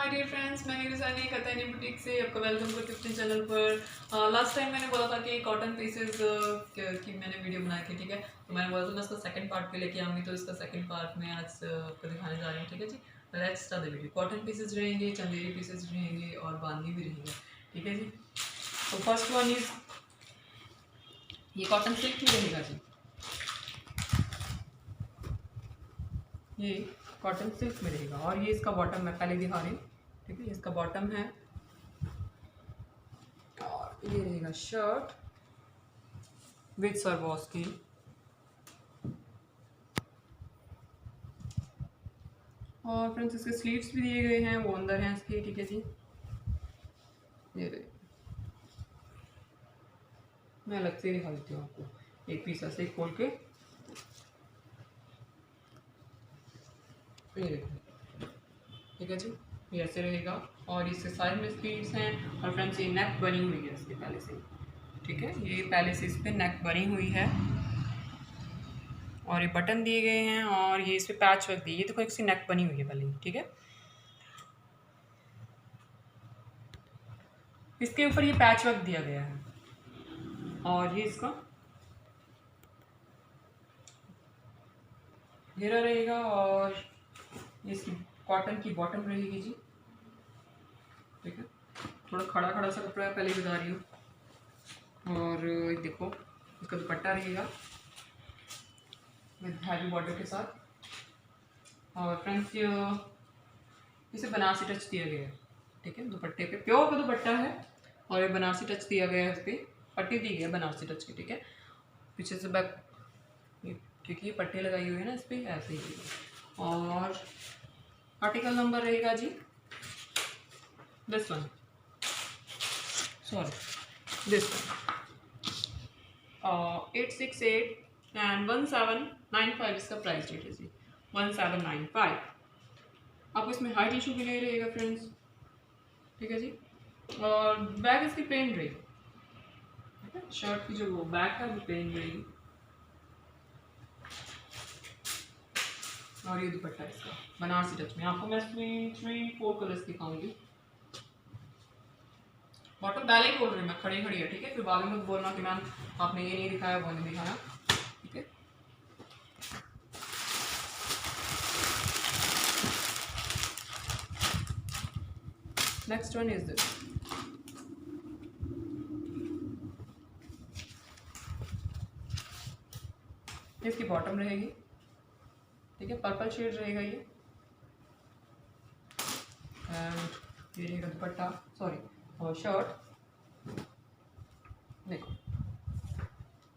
My dear friends, मैं निरुसानी खतैनी boutique से आपका वेलकम करती हूँ अपने चैनल पर। लास्ट टाइम मैंने बोला था कि कॉटन पीसेस की मैंने वीडियो बनाई थी, ठीक है। तो मैंने बोला था मैं इसका सेकंड पार्ट भी लेके आऊँगी, तो इसका सेकंड पार्ट में आज आपको दिखाने जा रही हूँ, ठीक है जी। Let's start the video. Cotton pieces रहेंगे, चंदेरी पीसेस रहेंगे और बांदी भी रहेंगे, ठीक है जी। तो फर्स्ट वन इज ये कॉटन सिल्क में रहेगा जी। ये कॉटन सिल्क में रहेगा और ये इसका बॉटम मैं पहले दिखा रही हूँ, ठीक है। इसका बॉटम है और ये रहेगा शर्ट विद सर्वोस्की। और फ्रेंड्स इसके स्लीव्स भी दिए गए हैं, वो अंदर हैं इसके, ठीक है जी। ये देखिए, मैं अलग से दिखा देती हूँ आपको, एक पीस ऐसे खोल के। ये देखो, ठीक है जी, ये ऐसे रहेगा और इसके साइड में स्लीव्स हैं। और फ्रेंड्स ये नेक बनी हुई है इसके पहले से, ठीक है। ये पहले से इस पर नेक बनी हुई है और ये बटन दिए गए हैं और ये इस पर पैच वर्क दी, ये देखो एक सी नेक बनी हुई है पहले, ठीक है। इसके ऊपर ये पैच वर्क दिया गया है और ये इसका घेरा रहेगा और ये इसकी कॉटन की बॉटम रहेगी जी, ठीक है। थोड़ा खड़ा खड़ा सा कपड़ा है, पहले बता रही हूँ। और देखो इसका दुपट्टा रहेगा विद हैवी बॉर्डर के साथ। और फ्रेंड्स इसे बनारसी टच दिया गया है, ठीक है। दुपट्टे पे प्योर का दुपट्टा है और ये बनारसी टच दिया गया है, इस पर पट्टी दी गई है बनारसी टच की, ठीक है। पीछे से बैक क्योंकि ये पट्टी लगाई हुई है ना इस पर, ऐसे ही। और आर्टिकल नंबर रहेगा जी this one, sorry this one 868 and 1795 इसका प्राइस रेट है जी, 1795। आपको इसमें हाई टिशू भी नहीं रहेगा फ्रेंड्स, ठीक है जी। और बैक इसकी प्लेन रहेगी, ठीक है। शर्ट की जो वो बैक है वो प्लेन रहेगी और ये दुपट्टा इसका बनारसी टच में। आपको मैं इसमें 3-4 कलर्स दिखाऊंगी। बॉटम पहले ही बोल रही मैं, खड़ी खड़ी है, ठीक है। फिर बाद में बोलना कि मैम आपने ये नहीं दिखाया, वो नहीं दिखाया, ठीक है। नेक्स्ट वन इज दिस, इसकी बॉटम रहेगी, ठीक है। पर्पल शेड रहेगा ये एंड ये रहेगा दुपट्टा, सॉरी और शर्ट देखो,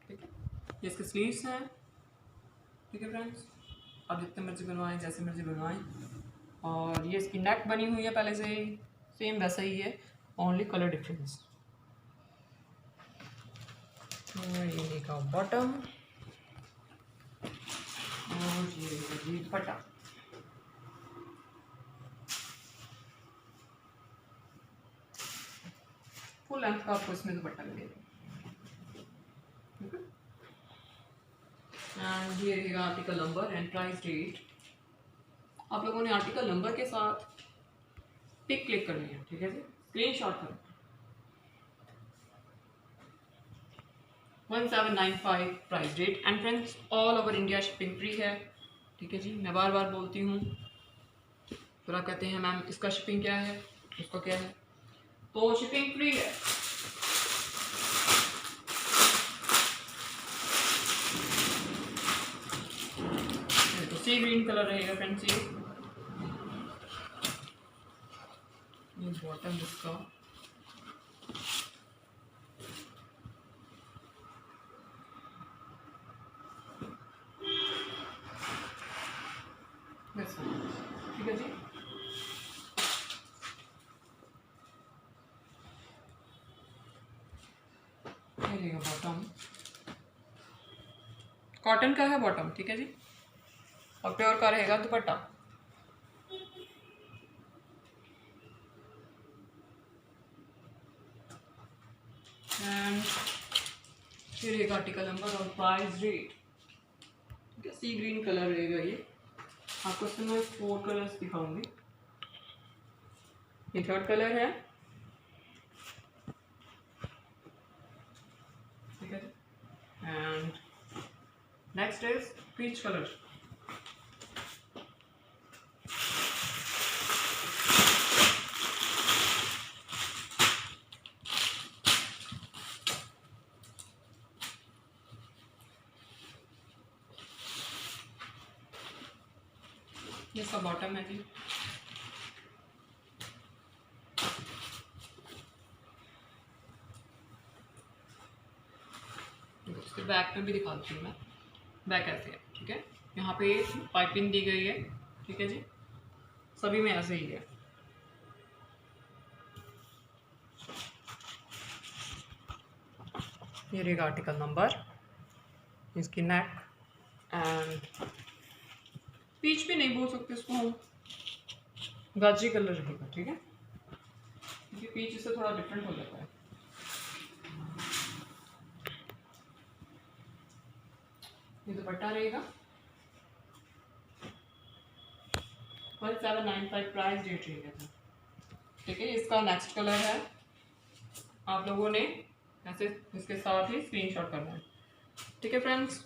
ठीक है। ये इसके स्लीव्स हैं, ठीक है फ्रेंड्स। आप जितने मर्जी बनवाएं, जैसे मर्जी बनवाएं। और ये इसकी नेक बनी हुई है पहले से ही, सेम वैसा ही है, ओनली कलर डिफरेंस। और ये रहेगा बॉटम और ये रहेगा जी दुपट्टा। फुल लेंथ का आपको इसमें दुपट्टा मिलेगा, एंड ये रहेगा article number and price date. आप लोगों ने आर्टिकल नंबर के साथ पिक क्लिक करनी है, ठीक है जी, स्क्रीनशॉट करना। 1795 price date and friends all over India shipping free है, ठीक है जी। मैं बार बार बोलती हूँ, थोड़ा कहते हैं मैम इसका शिपिंग क्या है, उसका क्या है, तो शिपिंग फ्री है। तो सी ग्रीन कलर रहेगा फ्रेंड्स, ये बॉटम इसका, ठीक है जी। ये रहेगा बॉटम, कॉटन का है बॉटम, ठीक है जी। और प्योर का रहेगा दुपट्टा। एंड ये रहेगा आर्टिकल नंबर और प्राइस रेट, ठीक है। सी ग्रीन कलर रहेगा ये। आपको इसमें मैं 4 कलर्स दिखाऊंगी, ये थर्ड कलर है, ठीक है। And next is peach colour. ये इसका बॉटम है जी। इसके बैक में भी दिखाती हूँ मैं, बैक ऐसे है, ठीक है। यहाँ पे पाइपिंग दी गई है, ठीक है जी, सभी में ऐसे ही है। ये रहेगा आर्टिकल नंबर, इसकी नेक। एंड पीच भी नहीं बोल सकते इसको हम, गाजरी कलर रहेगा, ठीक है, क्योंकि पीच इससे थोड़ा डिफरेंट हो जाता है। ये दुपट्टा रहेगा 1795 प्राइस रेट रहेगा, ठीक है। इसका नेक्स्ट कलर है, आप लोगों ने ऐसे इसके साथ ही स्क्रीनशॉट करना है, ठीक है फ्रेंड्स।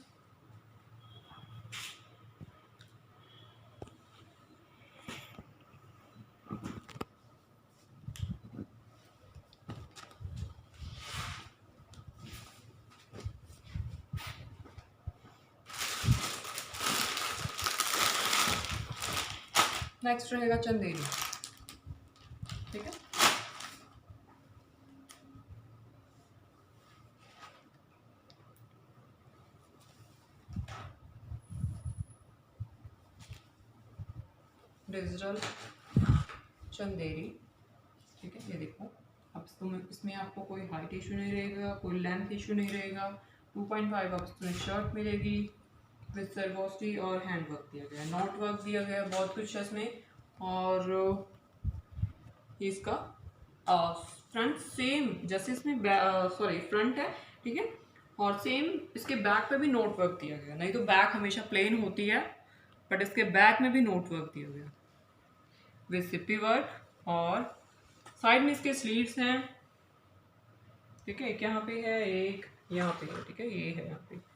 नेक्स्ट रहेगा चंदेरी, ठीक है। डिजिटल चंदेरी, ठीक है। ये देखो, अब इसमें आपको कोई हाइट इशू नहीं रहेगा, कोई लेंथ इशू नहीं रहेगा। 2.5 अब इसमें शर्ट मिलेगी विद सर्वोस्टी और हैंड वर्क दिया गया है, नॉट वर्क दिया गया है, बहुत कुछ है इसमें। और इसका फ्रंट सेम जैसे इसमें सॉरी फ्रंट है, ठीक है, और सेम इसके बैक पे भी नोट वर्क दिया गया। नहीं तो बैक हमेशा प्लेन होती है, बट इसके बैक में भी नोट वर्क दिया गया विद सिप्पी वर्क। और साइड में इसके स्लीव्स हैं, ठीक है, एक यहाँ पे है, एक यहाँ पे है, ठीक है, ये है यहाँ पे।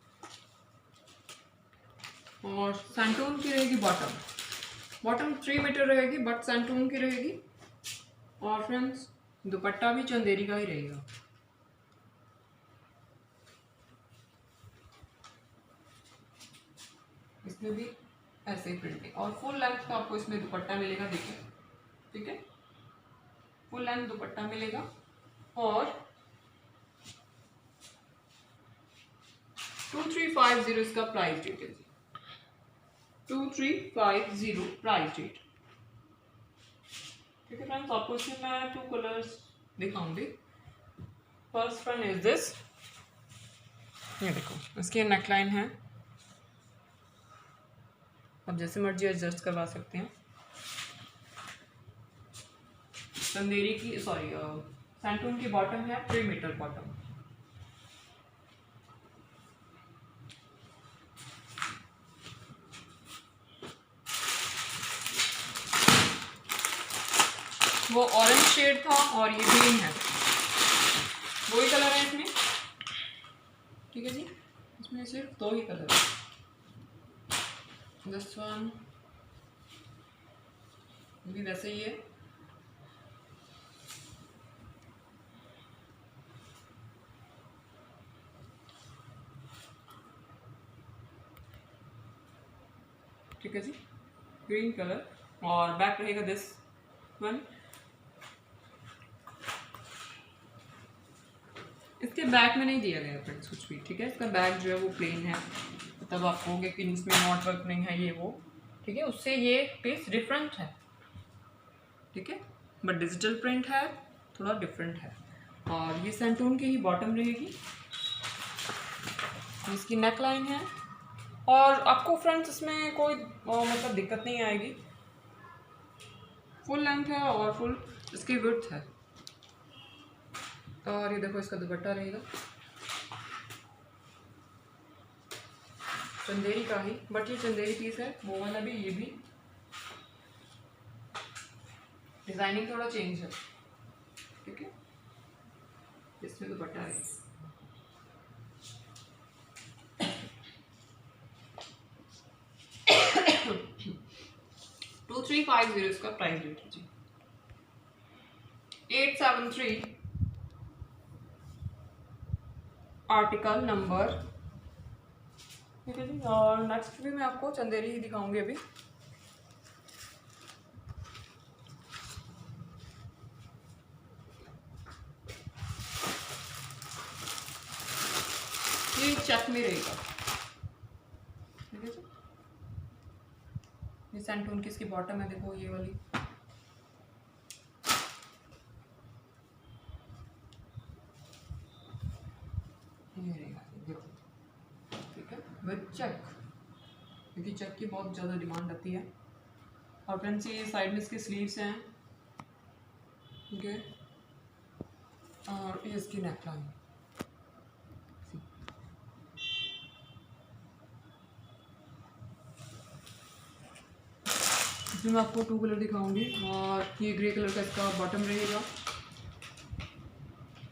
और सैंटून की रहेगी बॉटम, बॉटम 3 मीटर रहेगी, बट सैंटून की रहेगी। और फ्रेंड्स दुपट्टा भी चंदेरी का ही रहेगा, इसमें भी ऐसे ही प्रिंटिंग। और फुल लेंथ का आपको इसमें दुपट्टा मिलेगा, देखिए, ठीक है, फुल लेंथ दुपट्टा मिलेगा। और 2350 इसका प्राइस रेट है, 2350 प्राइस रेट, ठीक है फ्रेंड्स। आपको इसमें मैं 2 कलर्स दिखाऊंगी। फर्स्ट वन इज दिस, ये देखो, इसकी नेकलाइन है, आप जैसे मर्जी एडजस्ट करवा सकते हैं। चंदेरी की सॉरी सैंटून की बॉटम है 3 मीटर बॉटम, वो ऑरेंज शेड था और ये ग्रीन है, वही कलर है इसमें, ठीक है जी। इसमें सिर्फ 2 ही कलर है, दिस वन भी वैसे ही है, ठीक है जी, ग्रीन कलर। और बैक रहेगा दिस वन। इसके बैक में नहीं दिया गया फ्रेंड्स कुछ भी, ठीक है, इसका बैक जो है वो प्लेन है, तब आप कहोगे कि इसमें नॉट वर्क नहीं है, ये वो, ठीक है, उससे ये पीस डिफरेंट है, ठीक है, बट डिजिटल प्रिंट है, थोड़ा डिफरेंट है। और ये सैंटून की ही बॉटम रहेगी, इसकी नेक लाइन है। और आपको फ्रेंड्स इसमें कोई मतलब दिक्कत नहीं आएगी, फुल लेंथ है और फुल इसकी विड्थ है। और ये देखो इसका दुपट्टा रहेगा चंदेरी का ही, बट ये चंदेरी पीस है, वो वाला भी, ये भी डिजाइनिंग थोड़ा चेंज है, ठीक है। इसमें दुपट्टा है 2350 इसका प्राइस रेट है जी। 873 आर्टिकल नंबर, ठीक है जी। और नेक्स्ट भी मैं आपको चंदेरी ही दिखाऊंगी अभी। ये चेक में रहेगा, ठीक है जी। ये सैंटून की इसकी बॉटम है, देखो ये वाली, ये रहेगा देखो, ठीक है, विद चेक, क्योंकि चेक की बहुत ज़्यादा डिमांड आती है। और फ्रेंड्स ये साइड में इसके स्लीव्स हैं, ठीक है, और ये इसकी नेकलाइन। इसमें मैं आपको 2 कलर दिखाऊंगी, और ये ग्रे कलर का इसका बॉटम रहेगा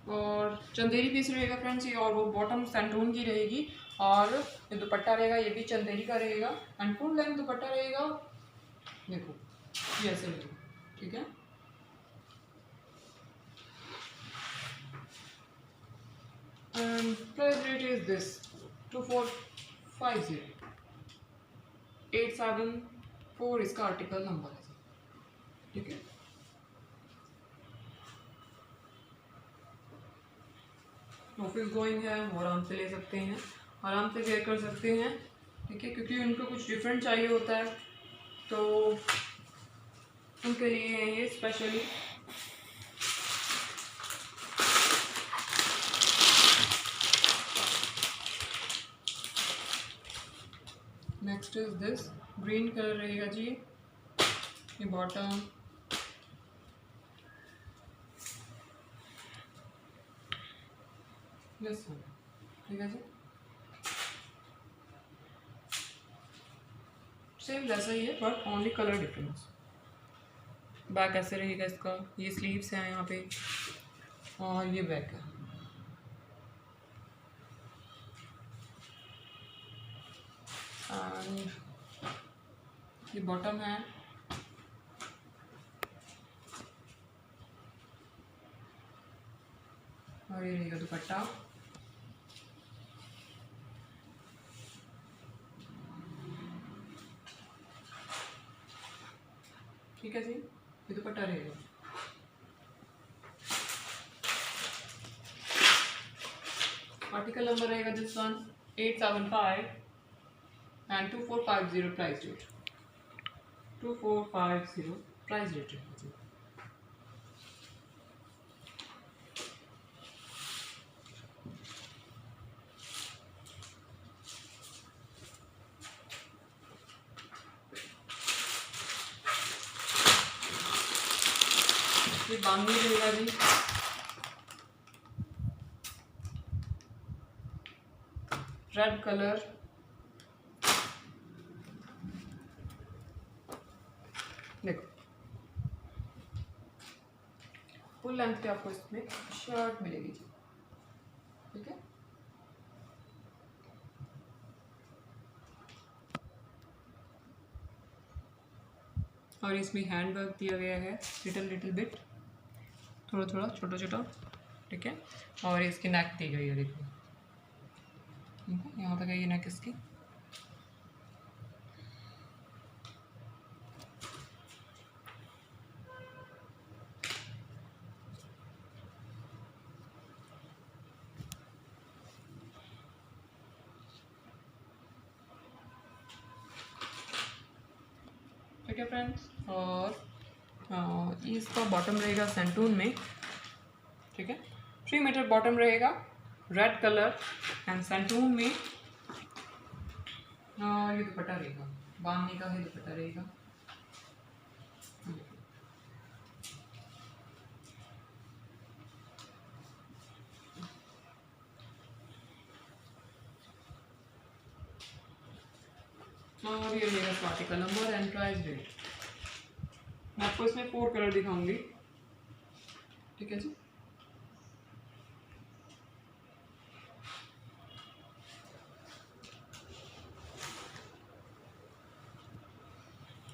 और चंदेरी पीस रहेगा फ्रेंड्स ये, और वो बॉटम सैंटून की रहेगी। और ये दुपट्टा रहेगा, ये भी चंदेरी का रहेगा, एंड फुल लेंथ दुपट्टा रहेगा, देखो ये ऐसे रहेगा, ठीक है। And price rate is this 2450, 874 इसका आर्टिकल नंबर है, ठीक है। ऑफिस गोइंग है वो आराम से ले सकते हैं, आराम से वेयर कर सकते हैं, ठीक है, क्योंकि उनको कुछ डिफरेंट चाहिए होता है, तो उनके लिए है ये specially. Next is this green colour रहेगा जी, ये बॉटम, ठीक है जी। सेम जैसा ही है but only colour difference. Back ऐसे रहेगा इसका, ये स्लीव्स हैं यहाँ पे, और ये बैक है, एंड ये बॉटम है, और ये रहेगा दुपट्टा, ठीक है जी। ये दुपट्टा रहेगा, आर्टिकल नंबर रहेगा this one 875 and 2450 price rate, 2450 price rate रहेगा जी। ये बांधनी रहेगा जी, रेड कलर, देखो फुल लेंथ पे आपको इसमें शर्ट मिलेगी जी, ठीक है। और इसमें हैंड वर्क दिया गया है, लिटिल बिट, थोड़ा थोड़ा छोटा छोटा, ठीक है। और इसकी नेक दी गई है, देखो ठीक है, यहाँ तक है ये नेक इसकी, ठीक है फ्रेंड्स। और इसका बॉटम रहेगा सैंटून में, ठीक है, 3 मीटर बॉटम रहेगा, रेड कलर एंड सैंटून में। ये दुपट्टा रहेगा, बांधने का ही दुपट्टा रहेगा, और ये रहेगा article number and price rate मैं आपको इसमें 4 कलर दिखाऊंगी, ठीक है जी।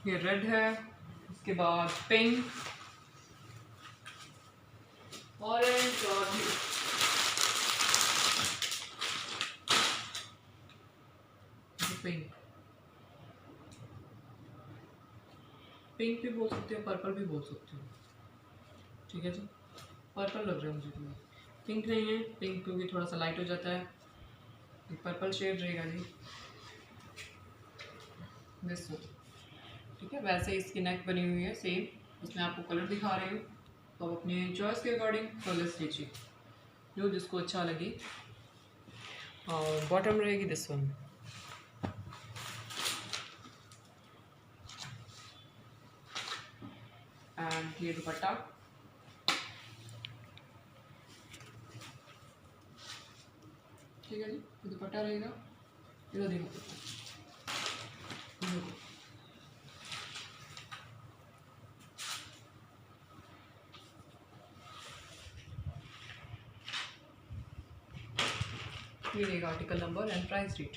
ये रेड है, उसके बाद पिंक, ऑरेंज और पिंक। पिंक भी बोल सकते हो, पर्पल भी बोल सकते हो, ठीक है जी। पर्पल लग रहा है मुझे, तो पिंक नहीं है, पिंक क्योंकि थोड़ा सा लाइट हो जाता है, पर्पल शेड रहेगा जी दिस वन, ठीक है। वैसे इसकी नेक बनी हुई है सेम, इसमें आपको कलर दिखा रही हूँ, तो आप अपने चॉइस के अकॉर्डिंग कलर्स लीजिए जो जिसको अच्छा लगे। और बॉटम रहेगी दिस वन, एंड ये दुपट्टा, ठीक है जी। ये दुपट्टा रहेगा, इधर देखो, ये रहेगा article number and price rate.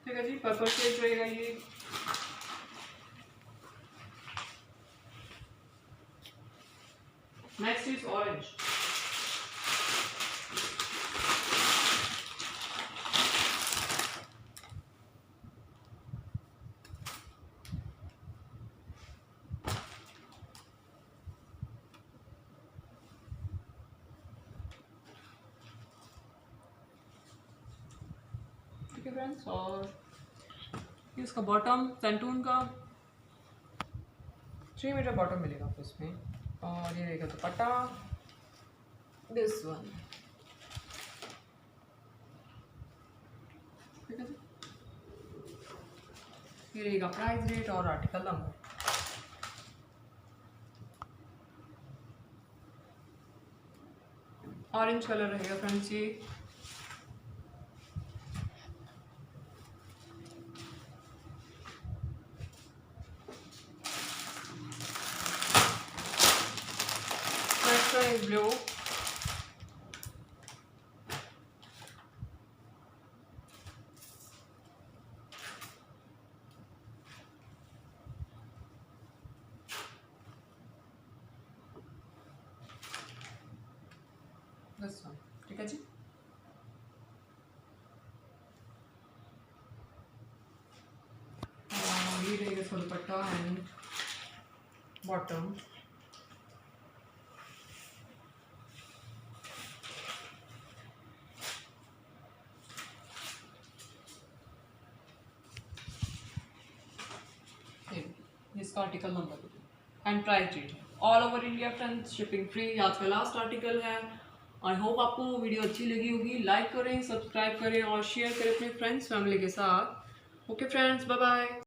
ठीक है जी, पर्पल शेड रहेगा ये। नेक्स्ट इज ऑरेंज, ठीक है फ्रेंड्स। और इसका बॉटम सेंटून का 3 मीटर बॉटम मिलेगा आपको इसमें, और ये रहेगा दुपट्टा दिस वन, ठीक है। ये रहेगा प्राइस रेट और आर्टिकल नंबर। ऑरेंज कलर रहेगा फ्रेंड्स ये, next is blue, this one, ठीक है जी। और ये रहेगा इसका दुपट्टा एंड बॉटम, इसका article number and price rate है। All over India friends, shipping free. आज का लास्ट आर्टिकल है। आई होप आपको वीडियो अच्छी लगी होगी। लाइक करें, सब्सक्राइब करें और शेयर करें अपने फ्रेंड्स फैमिली के साथ। Okay friends, bye bye.